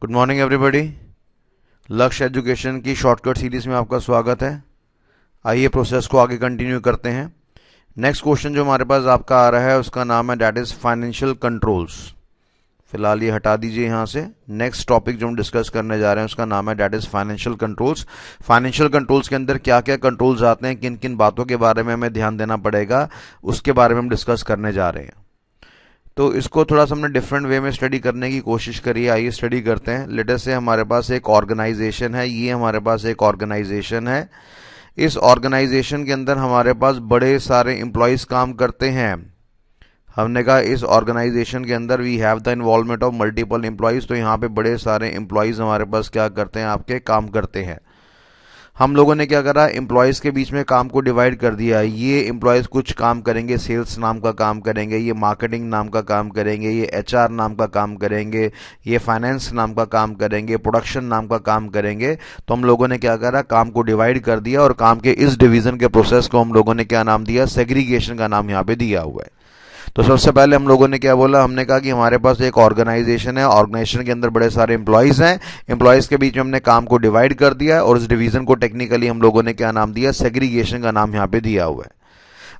Good morning everybody. लक्ष्य education की shortcut series में आपका स्वागत है। आइए प्रोसेस को आगे कंटिन्यू करते हैं। नेक्स्ट क्वेश्चन जो हमारे पास आपका आ रहा है उसका नाम है दैट इज फाइनेंशियल कंट्रोल्स। फिलहाल ये हटा दीजिए यहाँ से। नेक्स्ट टॉपिक जो हम डिस्कस करने जा रहे हैं उसका नाम है that is financial controls. Financial controls के अंदर क्या क्या कंट्रोल्स आते हैं, किन किन बातों के बारे में हमें ध्यान देना पड़ेगा, उसके बारे में हम डिस्कस करने जा रहे हैं। तो इसको थोड़ा सा हमने डिफरेंट वे में स्टडी करने की कोशिश करी है। आइए स्टडी करते हैं। लेटेस्ट से हमारे पास एक ऑर्गेनाइजेशन है, ये हमारे पास एक ऑर्गेनाइजेशन है। इस ऑर्गेनाइजेशन के अंदर हमारे पास बड़े सारे एम्प्लॉयज काम करते हैं। हमने कहा इस ऑर्गेनाइजेशन के अंदर we have the involvement of multiple employees. तो यहाँ पे बड़े सारे एम्प्लॉयज हमारे पास क्या करते हैं, आपके काम करते हैं। हम लोगों ने क्या करा, एम्प्लॉयज के बीच में काम को डिवाइड कर दिया। ये एम्प्लॉयज कुछ काम करेंगे, सेल्स नाम का काम करेंगे, ये मार्केटिंग नाम का काम करेंगे, ये एचआर नाम का काम करेंगे, ये फाइनेंस नाम का काम करेंगे, प्रोडक्शन नाम का काम करेंगे। तो हम लोगों ने क्या करा, काम को डिवाइड कर दिया और काम के इस डिवीजन के प्रोसेस को हम लोगों ने क्या नाम दिया, सेग्रीगेशन का नाम यहाँ पे दिया हुआ है। तो सबसे पहले हम लोगों ने क्या बोला, हमने कहा कि हमारे पास एक ऑर्गेनाइजेशन है, ऑर्गेनाइजेशन के अंदर बड़े सारे एम्प्लॉयज हैं, एम्प्लॉयज के बीच में हमने काम को डिवाइड कर दिया है और इस डिवीजन को टेक्निकली हम लोगों ने क्या नाम दिया, सेग्रीगेशन का नाम यहाँ पे दिया हुआ है।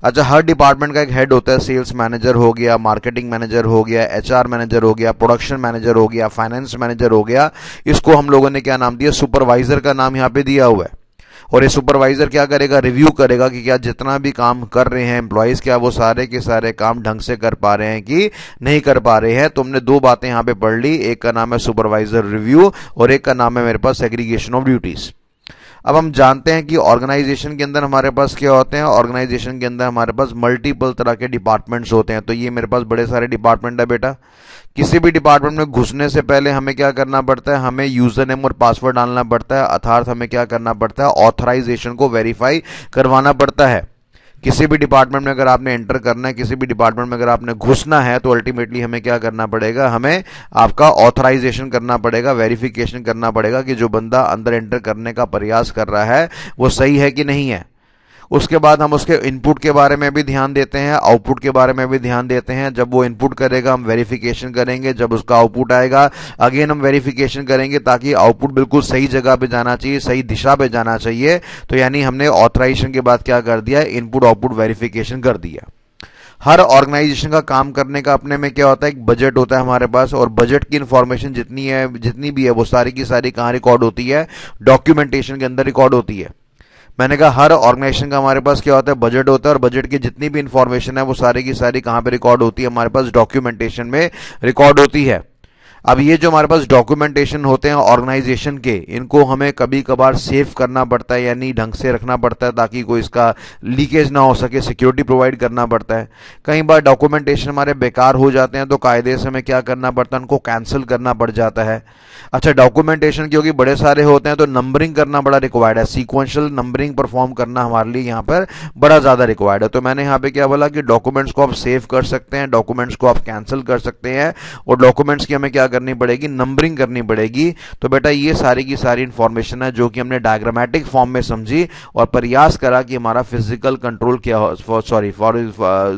अच्छा, हर डिपार्टमेंट का एक हेड होता है। सेल्स मैनेजर हो गया, मार्केटिंग मैनेजर हो गया, एचआर मैनेजर हो गया, प्रोडक्शन मैनेजर हो गया, फाइनेंस मैनेजर हो गया। इसको हम लोगों ने क्या नाम दिया, सुपरवाइजर का नाम यहाँ पे दिया हुआ है। और ये सुपरवाइजर क्या करेगा, रिव्यू करेगा कि क्या जितना भी काम कर रहे हैं एम्प्लॉयज, क्या वो सारे के सारे काम ढंग से कर पा रहे हैं कि नहीं कर पा रहे हैं। तो हमने दो बातें यहाँ पे पढ़ ली, एक का नाम है सुपरवाइजर रिव्यू और एक का नाम है मेरे पास सेग्रीगेशन ऑफ ड्यूटीज। अब हम जानते हैं कि ऑर्गेनाइजेशन के अंदर हमारे पास क्या होते हैं, ऑर्गेनाइजेशन के अंदर हमारे पास मल्टीपल तरह के डिपार्टमेंट्स होते हैं। तो ये मेरे पास बड़े सारे डिपार्टमेंट है बेटा। किसी भी डिपार्टमेंट में घुसने से पहले हमें क्या करना पड़ता है, हमें यूजर नेम और पासवर्ड डालना पड़ता है, अर्थात हमें क्या करना पड़ता है, ऑथराइजेशन को वेरीफाई करवाना पड़ता है। किसी भी डिपार्टमेंट में अगर आपने एंटर करना है, किसी भी डिपार्टमेंट में अगर आपने घुसना है, तो अल्टीमेटली हमें क्या करना पड़ेगा, हमें आपका ऑथराइजेशन करना पड़ेगा, वेरिफिकेशन करना पड़ेगा कि जो बंदा अंदर एंटर करने का प्रयास कर रहा है वो सही है कि नहीं है। उसके बाद हम उसके इनपुट के बारे में भी ध्यान देते हैं, आउटपुट के बारे में भी ध्यान देते हैं। जब वो इनपुट करेगा हम वेरिफिकेशन करेंगे, जब उसका आउटपुट आएगा अगेन हम वेरिफिकेशन करेंगे, ताकि आउटपुट बिल्कुल सही जगह पे जाना चाहिए, सही दिशा पे जाना चाहिए। तो यानी हमने ऑथराइजेशन के बाद क्या कर दिया, इनपुट आउटपुट वेरिफिकेशन कर दिया। हर ऑर्गेनाइजेशन का काम करने का अपने में क्या होता है, एक बजट होता है हमारे पास, और बजट की इंफॉर्मेशन जितनी भी है वो सारी की सारी कहाँ रिकॉर्ड होती है, डॉक्यूमेंटेशन के अंदर रिकॉर्ड होती है। मैंने कहा हर ऑर्गेनाइजेशन का हमारे पास क्या होता है, बजट होता है, और बजट की जितनी भी इंफॉर्मेशन है वो सारी की सारी कहाँ पे रिकॉर्ड होती है, हमारे पास डॉक्यूमेंटेशन में रिकॉर्ड होती है। अब ये जो हमारे पास डॉक्यूमेंटेशन होते हैं ऑर्गेनाइजेशन के, इनको हमें कभी कभार सेव करना पड़ता है, यानी ढंग से रखना पड़ता है ताकि कोई इसका लीकेज ना हो सके, सिक्योरिटी प्रोवाइड करना पड़ता है। कई बार डॉक्यूमेंटेशन हमारे बेकार हो जाते हैं तो कायदे से हमें क्या करना पड़ता है, उनको कैंसिल करना पड़ जाता है। अच्छा, डॉक्यूमेंटेशन क्योंकि बड़े सारे होते हैं तो नंबरिंग करना बड़ा रिक्वायर्ड है, सीक्वेंशियल नंबरिंग परफॉर्म करना हमारे लिए यहाँ पर बड़ा ज्यादा रिक्वायर्ड है। तो मैंने यहाँ पे क्या बोला कि डॉक्यूमेंट्स को आप सेव कर सकते हैं, डॉक्यूमेंट्स को आप कैंसिल कर सकते हैं, और डॉक्यूमेंट्स की हमें क्या करनी पड़ेगी, नंबरिंग करनी पड़ेगी। तो बेटा ये सारी की सारी इंफॉर्मेशन है जो कि हमने डायग्रामेटिक फॉर्म में समझी और प्रयास करा कि हमारा फिजिकल कंट्रोल क्या हो,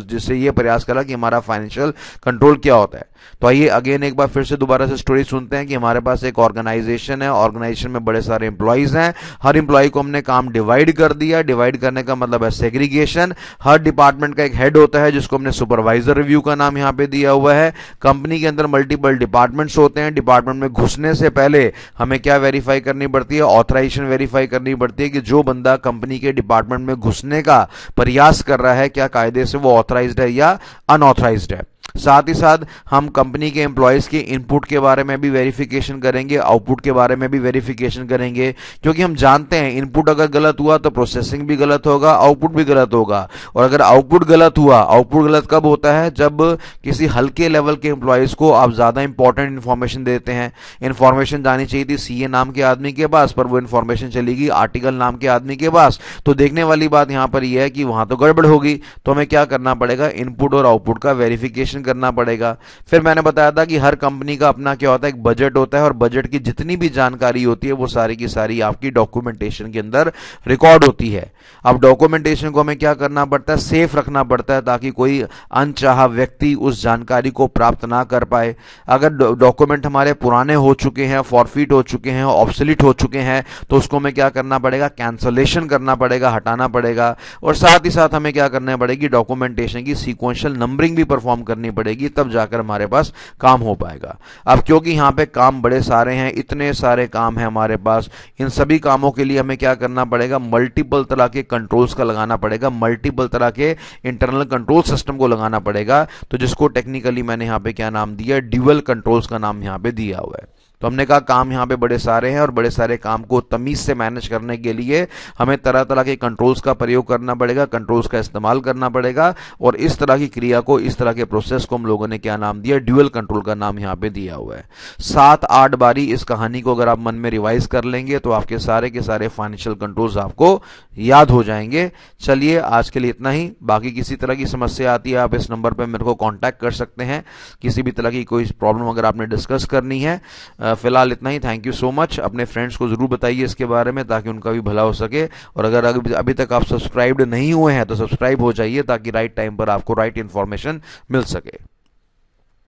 जिससे ये प्रयास करा कि हमारा फाइनेंशियल कंट्रोल क्या होता है। तो आइए अगेन एक बार फिर से दोबारा से स्टोरी सुनते हैं कि हमारे पास एक ऑर्गेनाइजेशन है, ऑर्गेनाइजेशन में बड़े सारे एम्प्लॉयज हैं, हर एम्प्लॉय को हमने काम डिवाइड कर दिया। डिवाइड करने का मतलब है सेग्रीगेशन। हर डिपार्टमेंट का एक हेड होता है जिसको हमने सुपरवाइजर रिव्यू का नाम यहाँ पे दिया हुआ है। कंपनी के अंदर मल्टीपल डिपार्टमेंट्स होते हैं। डिपार्टमेंट में घुसने से पहले हमें क्या वेरीफाई करनी पड़ती है, ऑथराइजेशन वेरीफाई करनी पड़ती है कि जो बंदा कंपनी के डिपार्टमेंट में घुसने का प्रयास कर रहा है क्या कायदे से वो ऑथराइज्ड है या अनऑथराइज्ड है। साथ ही साथ हम कंपनी के एम्प्लॉयज के इनपुट के बारे में भी वेरिफिकेशन करेंगे, आउटपुट के बारे में भी वेरिफिकेशन करेंगे, क्योंकि हम जानते हैं इनपुट अगर गलत हुआ तो प्रोसेसिंग भी गलत होगा, आउटपुट भी गलत होगा। और अगर आउटपुट गलत हुआ, आउटपुट गलत कब होता है, जब किसी हल्के लेवल के एम्प्लॉयज को आप ज्यादा इंपॉर्टेंट इन्फॉर्मेशन देते हैं। इन्फॉर्मेशन जानी चाहिए थी सीए नाम के आदमी के पास, पर वो इन्फॉर्मेशन चलेगी आर्टिकल नाम के आदमी के पास। तो देखने वाली बात यहां पर यह है कि वहां तो गड़बड़ होगी। तो हमें क्या करना पड़ेगा, इनपुट और आउटपुट का वेरिफिकेशन डॉक्यूमेंटेशन करना पड़ेगा। फिर मैंने बताया था कि हर कंपनी का अपना क्या होता है, एक बजट होता है, और बजट की जितनी भी जानकारी होती है वो सारी की सारी आपकी डॉक्यूमेंटेशन के अंदर रिकॉर्ड होती है। अब डॉक्यूमेंटेशन को हमें क्या करना पड़ता है, सेफ रखना पड़ता है, ताकि कोई अनचाहा व्यक्ति उस जानकारी को प्राप्त ना कर पाए। अगर डॉक्यूमेंट हमारे पुराने हो चुके हैं, फॉरफिट हो चुके हैं, ऑब्सोलीट हो चुके हैं, तो उसको हमें क्या करना पड़ेगा, कैंसलेशन करना पड़ेगा, हटाना पड़ेगा। और साथ ही साथ हमें क्या करना पड़ेगी, डॉक्यूमेंटेशन की सीक्वेंशियल नंबरिंग भी परफॉर्म करनी पड़ेगी, तब जाकर हमारे पास काम हो पाएगा। अब क्योंकि यहाँ पे काम बड़े सारे हैं, इतने सारे काम हैं हमारे पास, इन सभी कामों के लिए हमें क्या करना पड़ेगा, मल्टीपल तरह के कंट्रोल्स का लगाना पड़ेगा, मल्टीपल तरह के इंटरनल कंट्रोल सिस्टम को लगाना पड़ेगा, तो जिसको टेक्निकली मैंने यहाँ पे क्या नाम दिया, ड्यूअल कंट्रोल्स का नाम यहाँ पे दिया हुआ है। तो हमने कहा काम यहाँ पे बड़े सारे हैं, और बड़े सारे काम को तमीज से मैनेज करने के लिए हमें तरह तरह के कंट्रोल्स का प्रयोग करना पड़ेगा, कंट्रोल्स का इस्तेमाल करना पड़ेगा, और इस तरह की क्रिया को, इस तरह के प्रोसेस को हम लोगों ने क्या नाम दिया, ड्यूअल कंट्रोल का नाम यहाँ पे दिया हुआ है। 7-8 बारी इस कहानी को अगर आप मन में रिवाइज कर लेंगे तो आपके सारे के सारे फाइनेंशियल कंट्रोल्स आपको याद हो जाएंगे। चलिए आज के लिए इतना ही। बाकी किसी तरह की समस्या आती है, आप इस नंबर पर मेरे को कॉन्टैक्ट कर सकते हैं। किसी भी तरह की कोई प्रॉब्लम अगर आपने डिस्कस करनी है, फिलहाल इतना ही। Thank you so much. अपने फ्रेंड्स को जरूर बताइए इसके बारे में, ताकि उनका भी भला हो सके। और अगर अभी तक आप सब्सक्राइब्ड नहीं हुए हैं तो सब्सक्राइब हो जाइए, ताकि राइट टाइम पर आपको राइट इंफॉर्मेशन मिल सके।